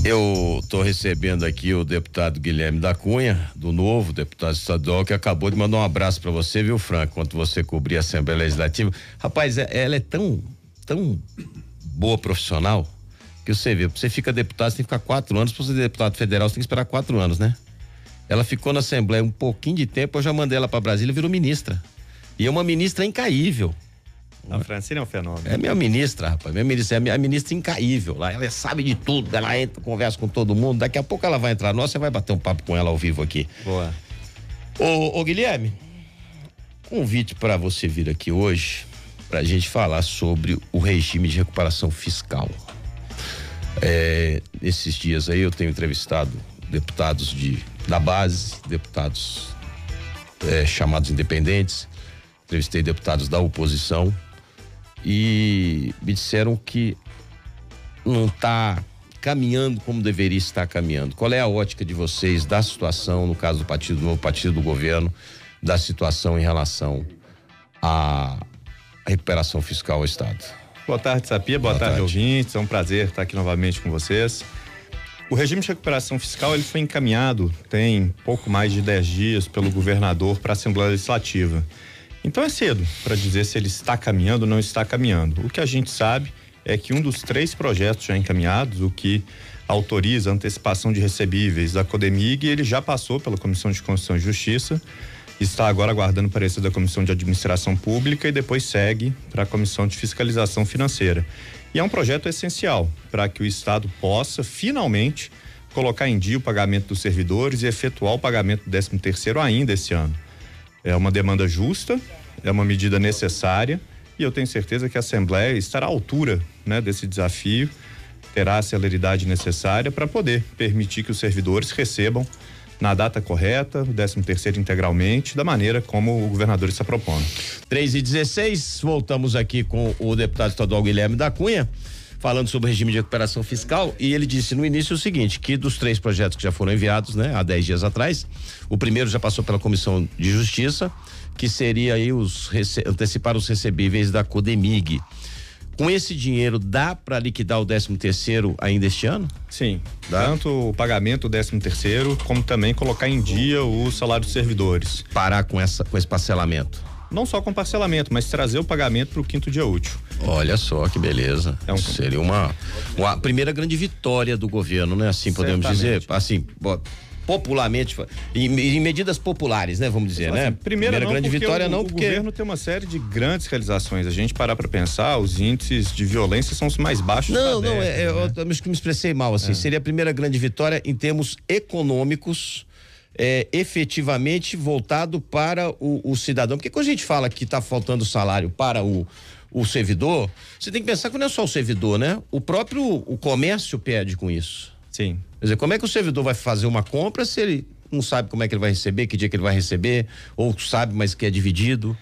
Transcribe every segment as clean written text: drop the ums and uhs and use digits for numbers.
Eu estou recebendo aqui o deputado Guilherme da Cunha, do Novo, deputado estadual, que acabou de mandar um abraço para você, viu, Franco, enquanto você cobria a Assembleia Legislativa. Rapaz, ela é tão boa profissional que você vê, você fica deputado, você tem que ficar 4 anos, para ser deputado federal você tem que esperar 4 anos, né? Ela ficou na Assembleia um pouquinho de tempo, eu já mandei ela para Brasília e virou ministra. E é uma ministra incaível. A Francine é um fenômeno. É minha ministra, rapaz. Minha ministra é a ministra incaível. Ela sabe de tudo, ela entra, conversa com todo mundo. Daqui a pouco ela vai entrar. Nossa, você vai bater um papo com ela ao vivo aqui. Boa. Ô Guilherme, convite para você vir aqui hoje pra gente falar sobre o regime de recuperação fiscal. Esses dias aí eu tenho entrevistado deputados da base, deputados chamados independentes, entrevistei deputados da oposição e me disseram que não está caminhando como deveria estar caminhando. Qual é a ótica de vocês da situação, no caso do Partido Novo, partido do governo, da situação em relação à recuperação fiscal ao Estado? Boa tarde, Sapia. Boa tarde, ouvintes. É um prazer estar aqui novamente com vocês. O regime de recuperação fiscal ele foi encaminhado tem pouco mais de 10 dias pelo governador para a Assembleia Legislativa. Então é cedo para dizer se ele está caminhando ou não está caminhando. O que a gente sabe é que um dos 3 projetos já encaminhados, o que autoriza a antecipação de recebíveis da Codemig, ele já passou pela Comissão de Constituição e Justiça, está agora aguardando o parecer da Comissão de Administração Pública e depois segue para a Comissão de Fiscalização Financeira. E é um projeto essencial para que o Estado possa finalmente colocar em dia o pagamento dos servidores e efetuar o pagamento do 13º ainda esse ano. É uma demanda justa, é uma medida necessária e eu tenho certeza que a Assembleia estará à altura, né, desse desafio, terá a celeridade necessária para poder permitir que os servidores recebam na data correta, o 13º integralmente, da maneira como o governador está propondo. 3h16, voltamos aqui com o deputado estadual Guilherme da Cunha, falando sobre o regime de recuperação fiscal, e ele disse no início o seguinte, que dos 3 projetos que já foram enviados, né, há 10 dias atrás, o primeiro já passou pela Comissão de Justiça, que seria aí antecipar os recebíveis da Codemig. Com esse dinheiro dá para liquidar o 13º ainda este ano? Sim, tanto o pagamento do 13º, como também colocar em dia o salário dos servidores. Parar com esse parcelamento? Não só com parcelamento, mas trazer o pagamento para o 5º dia útil. Olha só que beleza. Seria uma primeira grande vitória do governo, né? Assim podemos dizer, assim, popularmente, em medidas populares, né? Vamos dizer, né? Primeira grande vitória não, porque o governo tem uma série de grandes realizações. A gente parar para pensar, os índices de violência são os mais baixos. Eu acho que me expressei mal, assim. Seria a primeira grande vitória em termos econômicos, efetivamente voltado para o cidadão. Porque quando a gente fala que está faltando salário para o servidor, você tem que pensar que não é só o servidor, né? O comércio perde com isso. Sim. Quer dizer, como é que o servidor vai fazer uma compra se ele não sabe como é que ele vai receber, que dia que ele vai receber, ou sabe, mas que é dividido?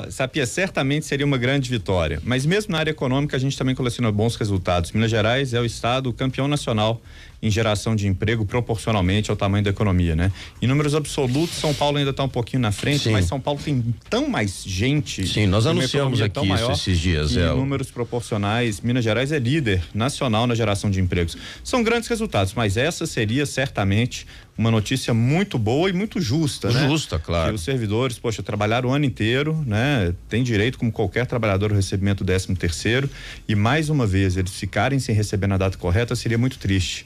Sapia, certamente seria uma grande vitória, mas mesmo na área econômica a gente também coleciona bons resultados. Minas Gerais é o estado campeão nacional em geração de emprego proporcionalmente ao tamanho da economia, né? Em números absolutos, São Paulo ainda está um pouquinho na frente, mas São Paulo tem tão mais gente. Sim, nós anunciamos aqui isso esses dias. Em números proporcionais, Minas Gerais é líder nacional na geração de empregos. São grandes resultados, mas essa seria certamente uma notícia muito boa e muito justa, né? Justa, claro. Que os servidores, trabalharam o ano inteiro, né? Tem direito, como qualquer trabalhador, ao recebimento do 13º, e mais uma vez eles ficarem sem receber na data correta seria muito triste.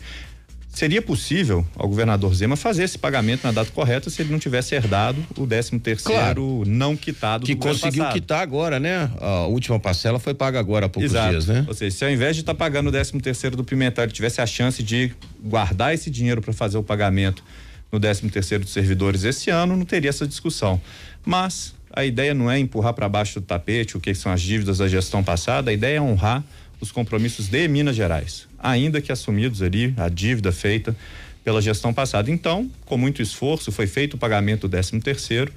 Seria possível ao governador Zema fazer esse pagamento na data correta se ele não tivesse herdado o 13º não quitado que conseguiu passado. Quitar agora, né? A última parcela foi paga agora há poucos dias, né? Ou seja, se ao invés de estar pagando o 13º do Pimentel, ele tivesse a chance de guardar esse dinheiro para fazer o pagamento no 13º dos servidores esse ano, não teria essa discussão. Mas a ideia não é empurrar para baixo do tapete o que são as dívidas da gestão passada, a ideia é honrar os compromissos de Minas Gerais, ainda que assumidos ali, a dívida feita pela gestão passada. Então, com muito esforço, foi feito o pagamento do 13º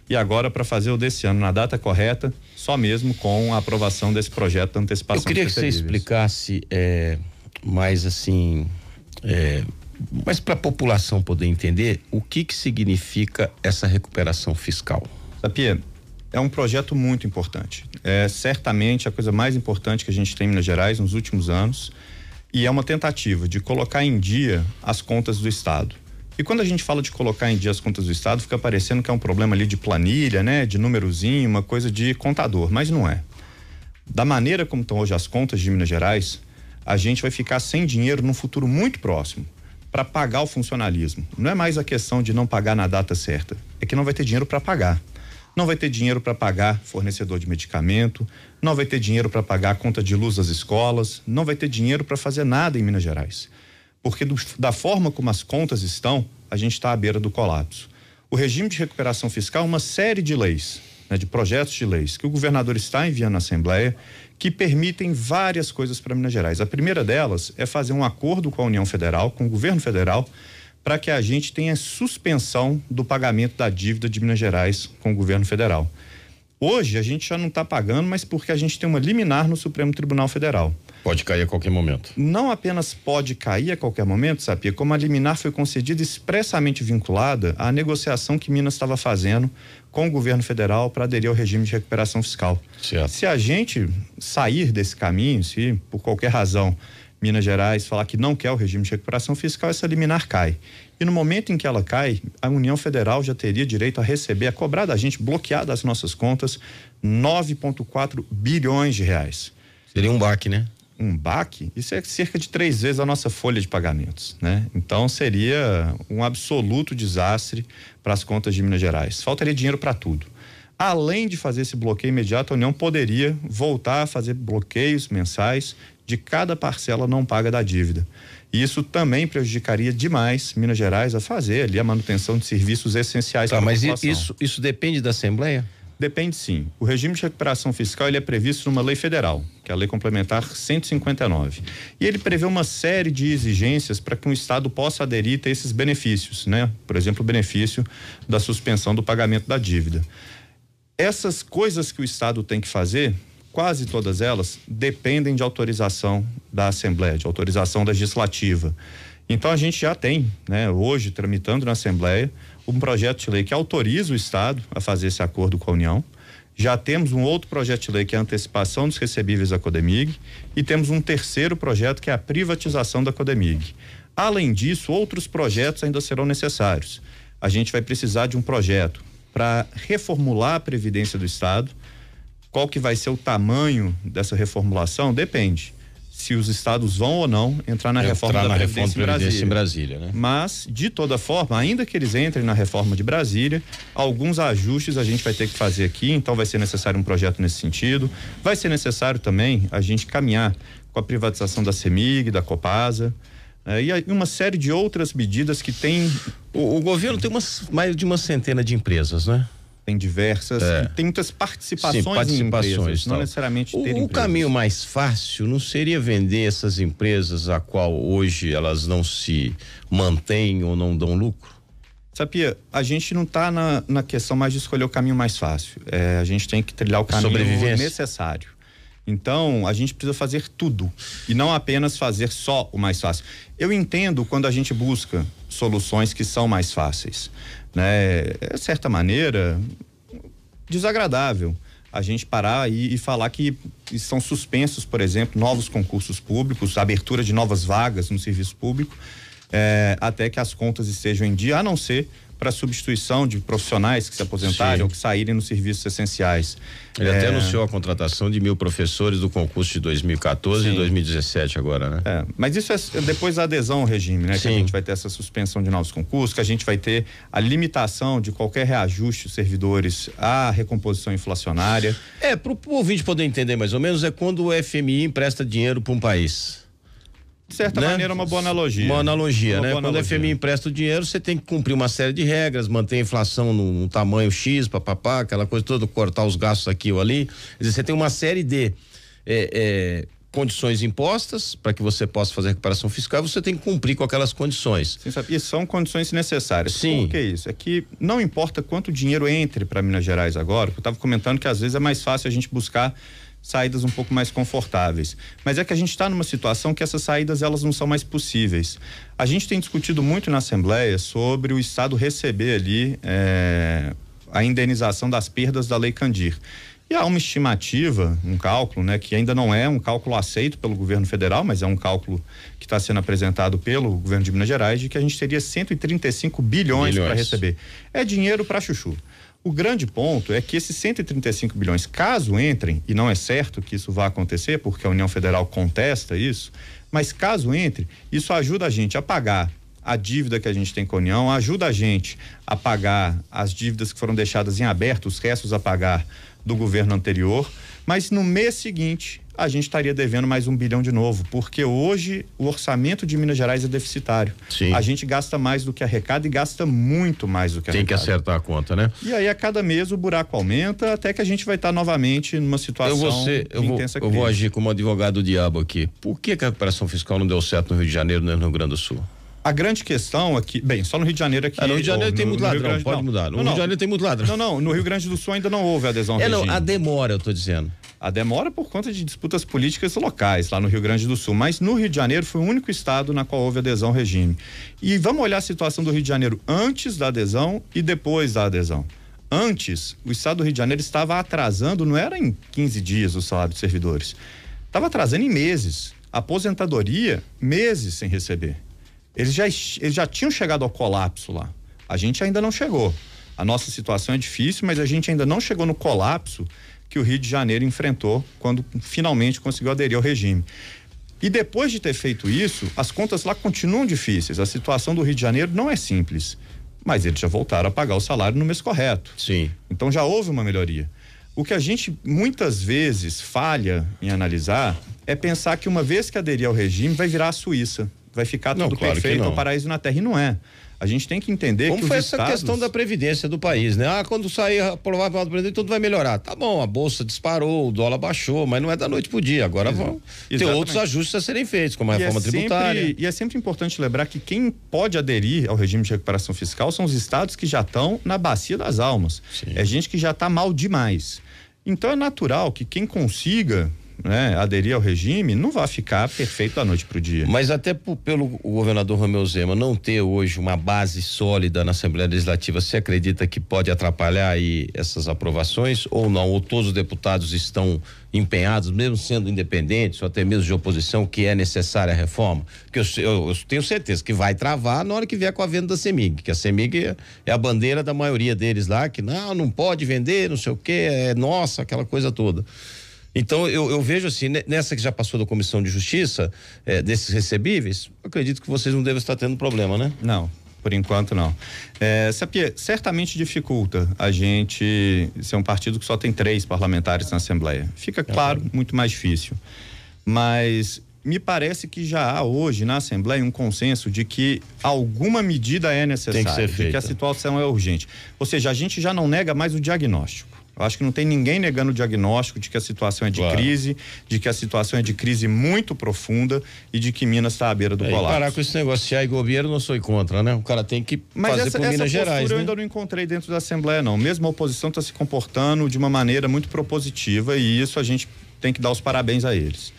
e agora, para fazer o desse ano na data correta, só mesmo com a aprovação desse projeto de antecipação. Eu queria que você explicasse mais assim, mas para a população poder entender o que significa essa recuperação fiscal. Sapia, é um projeto muito importante. É certamente a coisa mais importante que a gente tem em Minas Gerais nos últimos anos. E é uma tentativa de colocar em dia as contas do Estado. E quando a gente fala de colocar em dia as contas do Estado, fica parecendo que é um problema ali de planilha, né? De númerozinho, uma coisa de contador, mas não é. Da maneira como estão hoje as contas de Minas Gerais, a gente vai ficar sem dinheiro num futuro muito próximo para pagar o funcionalismo. Não é mais a questão de não pagar na data certa, é que não vai ter dinheiro para pagar. Não vai ter dinheiro para pagar fornecedor de medicamento, não vai ter dinheiro para pagar a conta de luz das escolas, não vai ter dinheiro para fazer nada em Minas Gerais. Porque da forma como as contas estão, a gente está à beira do colapso. O regime de recuperação fiscal é uma série de leis, né, de projetos de leis que o governador está enviando à Assembleia, que permitem várias coisas para Minas Gerais. A primeira delas é fazer um acordo com a União Federal, com o governo federal, para que a gente tenha suspensão do pagamento da dívida de Minas Gerais com o governo federal. Hoje a gente já não está pagando, mas porque a gente tem uma liminar no Supremo Tribunal Federal. Pode cair a qualquer momento. Não apenas pode cair a qualquer momento, Sapia, como a liminar foi concedida expressamente vinculada à negociação que Minas estava fazendo com o governo federal para aderir ao regime de recuperação fiscal. Certo. Se a gente sair desse caminho, se por qualquer razão Minas Gerais falar que não quer o regime de recuperação fiscal, essa liminar cai. E no momento em que ela cai, a União Federal já teria direito a receber, a cobrar da gente, bloquear das nossas contas, 9,4 bilhões de reais. Seria um baque, né? Um baque? Isso é cerca de 3 vezes a nossa folha de pagamentos, né? Então seria um absoluto desastre para as contas de Minas Gerais. Faltaria dinheiro para tudo. Além de fazer esse bloqueio imediato, a União poderia voltar a fazer bloqueios mensais de cada parcela não paga da dívida. E isso também prejudicaria demais Minas Gerais a fazer ali a manutenção de serviços essenciais para a população. Mas isso depende da Assembleia? Depende, sim. O regime de recuperação fiscal ele é previsto numa lei federal, que é a Lei Complementar 159. E ele prevê uma série de exigências para que um Estado possa aderir e ter esses benefícios, né? Por exemplo, o benefício da suspensão do pagamento da dívida. Essas coisas que o Estado tem que fazer, quase todas elas, dependem de autorização da Assembleia, de autorização legislativa. Então a gente já tem, né, hoje tramitando na Assembleia, um projeto de lei que autoriza o Estado a fazer esse acordo com a União. Já temos um outro projeto de lei que é a antecipação dos recebíveis da Codemig e temos um terceiro projeto que é a privatização da Codemig. Além disso, outros projetos ainda serão necessários. A gente vai precisar de um projeto para reformular a Previdência do Estado. Qual que vai ser o tamanho dessa reformulação? Depende. Se os estados vão ou não entrar na reforma da Previdência em Brasília, né? Mas, de toda forma, ainda que eles entrem na reforma de Brasília, alguns ajustes a gente vai ter que fazer aqui, então vai ser necessário um projeto nesse sentido. Vai ser necessário também a gente caminhar com a privatização da CEMIG, da Copasa, e uma série de outras medidas que tem. O governo tem mais de uma centena de empresas, né? Tem diversas, tem muitas participações, em empresas, não necessariamente ter O caminho mais fácil não seria vender essas empresas a qual hoje elas não se mantêm ou não dão lucro? Sapia, a gente não está na questão mais de escolher o caminho mais fácil. A gente tem que trilhar o caminho necessário. Então, a gente precisa fazer tudo e não apenas fazer só o mais fácil. Eu entendo quando a gente busca soluções que são mais fáceis, né? É, de certa maneira, desagradável a gente parar e falar que estão suspensos, por exemplo, novos concursos públicos, abertura de novas vagas no serviço público, até que as contas estejam em dia, a não ser para substituição de profissionais que se aposentarem ou que saírem nos serviços essenciais. Ele até anunciou a contratação de 1.000 professores do concurso de 2014 e 2017 agora, né? Mas isso é depois da adesão ao regime, né? Que a gente vai ter essa suspensão de novos concursos, que a gente vai ter a limitação de qualquer reajuste dos servidores à recomposição inflacionária. Para o ouvinte poder entender mais ou menos, é quando o FMI empresta dinheiro para um país. De certa maneira, uma boa analogia. Uma analogia, né? Quando o FMI empresta o dinheiro, você tem que cumprir uma série de regras, manter a inflação no tamanho X, papapá, aquela coisa toda, cortar os gastos aqui ou ali. Quer dizer, você tem uma série de condições impostas para que você possa fazer a recuperação fiscal, você tem que cumprir com aquelas condições. Sim, sabe? E são condições necessárias. Sim. Por que isso? É que não importa quanto dinheiro entre para Minas Gerais agora, eu estava comentando que às vezes é mais fácil a gente buscar saídas um pouco mais confortáveis, mas é que a gente está numa situação que essas saídas elas não são mais possíveis. A gente tem discutido muito na Assembleia sobre o Estado receber ali a indenização das perdas da Lei Candir. E há uma estimativa, um cálculo, né, que ainda não é um cálculo aceito pelo governo federal, mas é um cálculo que está sendo apresentado pelo governo de Minas Gerais, de que a gente teria 135 bilhões para receber. É dinheiro para chuchu. O grande ponto é que esses 135 bilhões, caso entrem, e não é certo que isso vá acontecer, porque a União Federal contesta isso, mas caso entre, isso ajuda a gente a pagar a dívida que a gente tem com a União, ajuda a gente a pagar as dívidas que foram deixadas em aberto, os restos a pagar do governo anterior, mas no mês seguinte a gente estaria devendo mais 1 bilhão de novo, porque hoje o orçamento de Minas Gerais é deficitário. Sim. A gente gasta mais do que arrecada e gasta muito mais do que arrecada. Tem que acertar a conta, né? E aí a cada mês o buraco aumenta até que a gente vai estar novamente numa situação de intensa crise. Eu vou agir como advogado do diabo aqui. Por que a recuperação fiscal não deu certo no Rio de Janeiro, nem no Rio Grande do Sul? A grande questão aqui, bem, só no Rio de Janeiro aqui. No Rio de Janeiro tem muito ladrão, pode mudar. No Rio de Janeiro tem muito ladrão. Não, no Rio Grande do Sul ainda não houve adesão ao regime. A demora, eu tô dizendo. A demora por conta de disputas políticas locais lá no Rio Grande do Sul, mas no Rio de Janeiro foi o único estado na qual houve adesão ao regime. E vamos olhar a situação do Rio de Janeiro antes da adesão e depois da adesão. Antes, o estado do Rio de Janeiro estava atrasando, não era em 15 dias o salário dos servidores, estava atrasando em meses. Aposentadoria, meses sem receber. Eles já tinham chegado ao colapso lá. A gente ainda não chegou. A nossa situação é difícil, mas a gente ainda não chegou no colapso que o Rio de Janeiro enfrentou quando finalmente conseguiu aderir ao regime. E depois de ter feito isso, as contas lá continuam difíceis. A situação do Rio de Janeiro não é simples, mas eles já voltaram a pagar o salário no mês correto. Sim. Então já houve uma melhoria. O que a gente muitas vezes falha em analisar é pensar que uma vez que aderir ao regime vai virar a Suíça, vai ficar tudo perfeito, o paraíso na terra, e não é. A gente tem que entender como que foi essa questão da previdência do país, né? Quando sair aprovar o presidente, tudo vai melhorar. Tá bom, a bolsa disparou, o dólar baixou, mas não é da noite pro dia. Agora vão ter outros ajustes a serem feitos, como a reforma tributária. E é sempre importante lembrar que quem pode aderir ao regime de recuperação fiscal são os estados que já estão na bacia das almas. Sim. É gente que já está mal demais. Então é natural que quem consiga, né, aderir ao regime, não vai ficar perfeito da noite pro dia. Mas até pelo governador Romeu Zema não ter hoje uma base sólida na Assembleia Legislativa, você acredita que pode atrapalhar aí essas aprovações ou não? Ou todos os deputados estão empenhados, mesmo sendo independentes ou até mesmo de oposição, que é necessária a reforma? Porque eu tenho certeza que vai travar na hora que vier com a venda da CEMIG, que a CEMIG é a bandeira da maioria deles lá, que não pode vender, não sei o quê, é nossa, aquela coisa toda. Então, eu vejo assim, nessa que já passou da Comissão de Justiça, desses recebíveis, acredito que vocês não devem estar tendo problema, né? Não, por enquanto não. Sapie, certamente dificulta a gente ser um partido que só tem 3 parlamentares na Assembleia. Fica claro, muito mais difícil. Mas me parece que já há hoje na Assembleia um consenso de que alguma medida é necessária, tem que ser feita, de que a situação é urgente. Ou seja, a gente já não nega mais o diagnóstico. Eu acho que não tem ninguém negando o diagnóstico de que a situação é de crise, de que a situação é de crise muito profunda e de que Minas está à beira do colapso. Parar com esse negócio, se há governo, não sou contra, né? O cara tem que fazer por Minas Gerais, né? Eu ainda não encontrei dentro da Assembleia, não. Mesmo a oposição está se comportando de uma maneira muito propositiva e isso a gente tem que dar os parabéns a eles.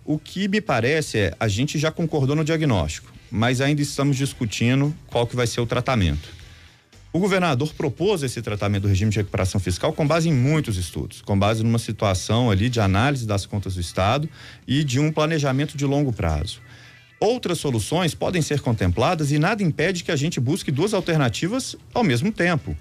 O que me parece a gente já concordou no diagnóstico, mas ainda estamos discutindo qual que vai ser o tratamento. O governador propôs esse tratamento do regime de recuperação fiscal com base em muitos estudos, com base numa situação ali de análise das contas do Estado e de um planejamento de longo prazo. Outras soluções podem ser contempladas e nada impede que a gente busque 2 alternativas ao mesmo tempo.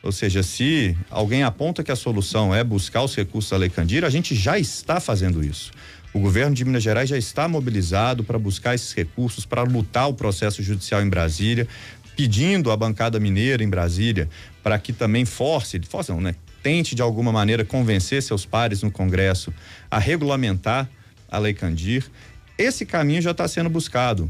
Ou seja, se alguém aponta que a solução é buscar os recursos da Lei Candir, a gente já está fazendo isso. O governo de Minas Gerais já está mobilizado para buscar esses recursos, para lutar o processo judicial em Brasília, pedindo à bancada mineira em Brasília para que também tente de alguma maneira convencer seus pares no Congresso a regulamentar a Lei Candir. Esse caminho já está sendo buscado,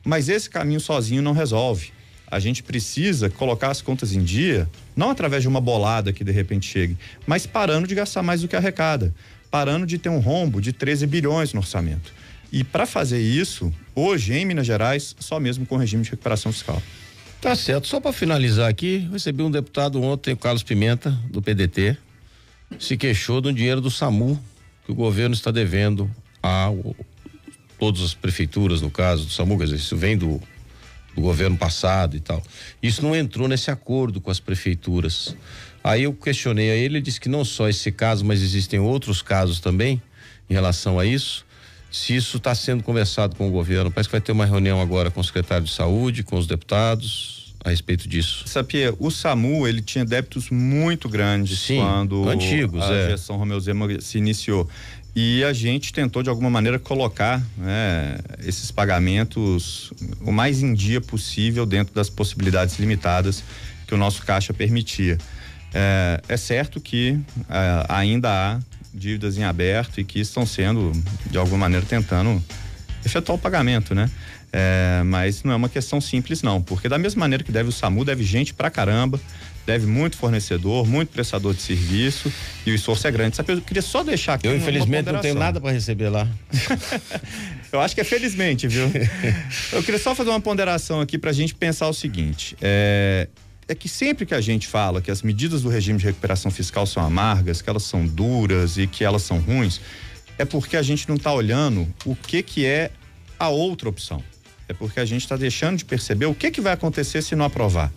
mas esse caminho sozinho não resolve. A gente precisa colocar as contas em dia, não através de uma bolada que de repente chegue, mas parando de gastar mais do que arrecada, parando de ter um rombo de 13 bilhões no orçamento. E para fazer isso, hoje em Minas Gerais, só mesmo com o regime de recuperação fiscal. Tá certo. Só para finalizar aqui, recebi um deputado ontem, o Carlos Pimenta, do PDT, se queixou do dinheiro do SAMU que o governo está devendo a todas as prefeituras, no caso do SAMU, quer dizer, isso vem do do governo passado e tal. Isso não entrou nesse acordo com as prefeituras. Aí eu questionei a ele disse que não só esse caso, mas existem outros casos também em relação a isso. Se isso está sendo conversado com o governo, parece que vai ter uma reunião agora com o secretário de saúde, com os deputados, a respeito disso. Sapia, o SAMU, ele tinha débitos muito grandes. Sim, quando antigos, a gestão Romeu Zema se iniciou. E a gente tentou, de alguma maneira, colocar, né, esses pagamentos o mais em dia possível dentro das possibilidades limitadas que o nosso caixa permitia. É certo que ainda há dívidas em aberto e que estão sendo, de alguma maneira, tentando efetuar o pagamento, né? Mas não é uma questão simples, não, porque da mesma maneira que deve o SAMU, deve gente pra caramba, deve muito fornecedor, muito prestador de serviço e o esforço é grande. Sabe, eu queria só deixar aqui eu infelizmente não tenho nada para receber lá. Eu acho que é felizmente, viu? Eu queria só fazer uma ponderação aqui pra gente pensar o seguinte, é que sempre que a gente fala que as medidas do regime de recuperação fiscal são amargas, que elas são duras e que elas são ruins, é porque a gente não está olhando o que é a outra opção. É porque a gente está deixando de perceber o que vai acontecer se não aprovar.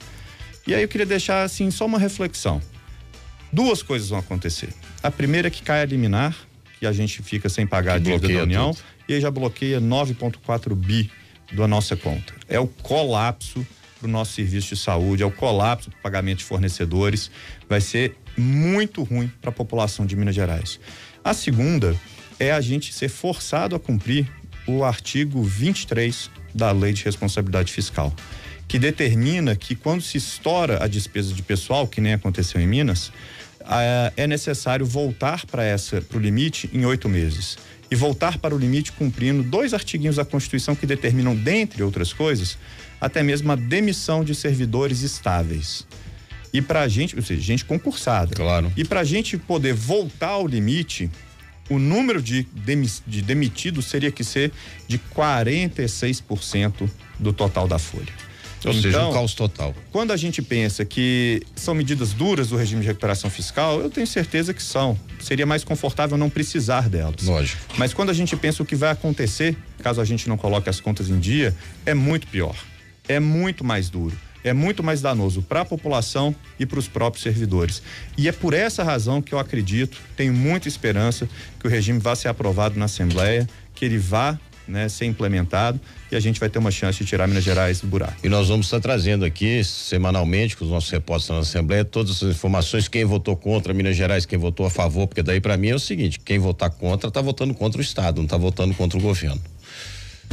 E aí eu queria deixar assim só uma reflexão. Duas coisas vão acontecer. A primeira é que cai a liminar, que a gente fica sem pagar a dívida da União, tudo. E aí já bloqueia 9,4 bi da nossa conta. É o colapso para o nosso serviço de saúde, é o colapso para o pagamento de fornecedores, vai ser muito ruim para a população de Minas Gerais. A segunda é a gente ser forçado a cumprir o artigo 23 da Lei de Responsabilidade Fiscal, que determina que quando se estoura a despesa de pessoal, que nem aconteceu em Minas, é necessário voltar para o limite em 8 meses. E voltar para o limite cumprindo 2 artiguinhos da Constituição que determinam, dentre outras coisas, até mesmo a demissão de servidores estáveis. E pra gente, ou seja, gente concursada. Claro. E pra gente poder voltar ao limite, o número de demitidos seria que ser de 46% do total da folha. Ou seja, um caos total. Quando a gente pensa que são medidas duras do regime de recuperação fiscal, eu tenho certeza que são. Seria mais confortável não precisar delas. Lógico. Mas quando a gente pensa o que vai acontecer, caso a gente não coloque as contas em dia, é muito pior. É muito mais duro. É muito mais danoso para a população e para os próprios servidores. E é por essa razão que eu acredito, tenho muita esperança que o regime vá ser aprovado na Assembleia, que ele vá, né, ser implementado e a gente vai ter uma chance de tirar Minas Gerais do buraco. E nós vamos estar trazendo aqui semanalmente com os nossos repórteres na Assembleia todas essas informações, quem votou contra Minas Gerais, quem votou a favor, porque daí para mim é o seguinte, quem votar contra está votando contra o Estado, não está votando contra o governo.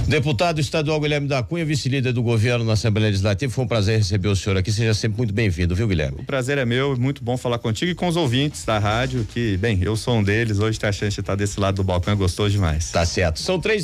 Deputado estadual Guilherme da Cunha, vice-líder do governo na Assembleia Legislativa, foi um prazer receber o senhor aqui, seja sempre muito bem-vindo, viu, Guilherme? O prazer é meu, muito bom falar contigo e com os ouvintes da rádio, que, bem, eu sou um deles, hoje tem a chance de estar desse lado do balcão, gostou demais. Tá certo, são 3